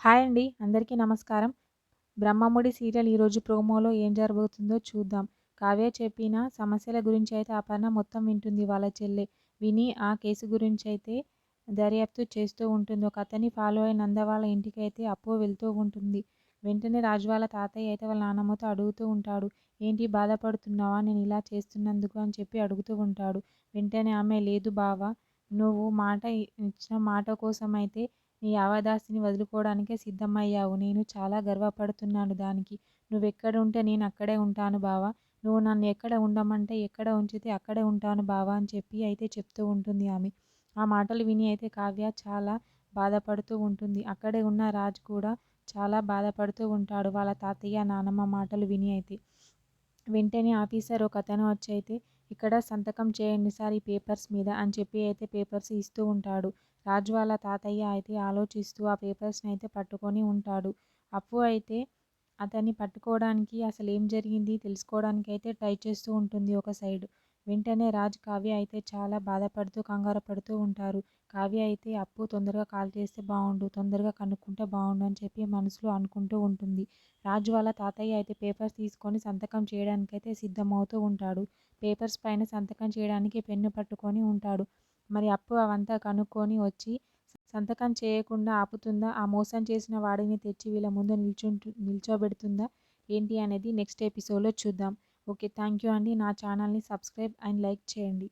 Hi అండి. అందరికీ నమస్కారం. 'బ్రహ్మముడి' సీరియల్ ఈరోజు ప్రోమోలో ఏం జరగబోతుందో చూద్దాం. కావ్య చెప్పిన సమస్యల గురించైతే అపర్ణ మొత్తం వింటుంది వాళ్ళ చెల్లె. విని ఆ కేసు గురించైతే దర్యాప్తు చేస్తూ ఉంటుంది. ఒకతన్ని ఫాలో అయి నంద వాళ్ళ ఇంటికైతే అప్పు వెళ్తూ ఉంటుంది. వెంటనే రాజు వాళ్ళ తాతయ్య అయితే వాళ్ళ నాన్నమ్మతో అడుగుతూ ఉంటాడు. ఏంటి బాధపడుతున్నావా నేను ఇలా చేస్తున్నందుకు అని చెప్పి అడుగుతూ ఉంటాడు. వెంటనే ఆమె లేదు బావ, నువ్వు ఇచ్చిన మాట కోసమైతే నీ యావదాస్తిని వదులుకోవడానికే సిద్ధమయ్యావు. నేను చాలా గర్వపడుతున్నాను దానికి. నువ్వెక్కడుంటే నేను అక్కడే ఉంటాను బావా. నువ్వు నన్ను ఎక్కడ ఉండమంటే ఎక్కడ ఉంచితే అక్కడే ఉంటాను బావా అని చెప్పి అయితే చెప్తూ ఉంటుంది ఆమె. ఆ మాటలు విని అయితే కావ్య చాలా బాధపడుతూ ఉంటుంది. అక్కడే ఉన్న రాజ్ కూడా చాలా బాధపడుతూ ఉంటాడు. వాళ్ళ తాతయ్య, నానమ్మ మాటలు విని అయితే. వెంటనే ఆఫీసర్ ఒకతను వచ్చి అయితే ఇక్కడ సంతకం చేయండి సార్ ఈ పేపర్స్ మీద అని చెప్పి అయితే పేపర్స్ ఇస్తూ ఉంటాడు. రాజు వాళ్ళ తాతయ్య అయితే ఆలోచిస్తూ ఆ పేపర్స్ని అయితే పట్టుకొని ఉంటాడు. అప్పు అయితే అతన్ని పట్టుకోవడానికి అసలు ఏం జరిగింది తెలుసుకోవడానికి అయితే ట్రై చేస్తూ ఉంటుంది ఒక సైడ్. వెంటనే రాజ్, కావ్య అయితే చాలా బాధపడుతూ కంగారు పడుతూ ఉంటారు. కావ్య అయితే అప్పు తొందరగా కాల్ చేస్తే బాగుండు, తొందరగా కనుక్కుంటే బాగుండు అని చెప్పి మనసులో అనుకుంటూ ఉంటుంది. రాజు వాళ్ళ తాతయ్య అయితే పేపర్స్ తీసుకొని సంతకం చేయడానికైతే సిద్ధమవుతూ ఉంటాడు. పేపర్స్ పైన సంతకం చేయడానికి పెన్ను పట్టుకొని ఉంటాడు. మరి అప్పు అవంతా కనుక్కొని వచ్చి సంతకం చేయకుండా ఆపుతుందా? ఆ మోసం చేసిన వాడిని తెచ్చి వీళ్ళ ముందు నిల్చోబెడుతుందా? ఏంటి అనేది నెక్స్ట్ ఎపిసోడ్లో చూద్దాం. ఓకే, థ్యాంక్ యూ అండి. నా ఛానల్ని సబ్స్క్రైబ్ అండ్ లైక్ చేయండి.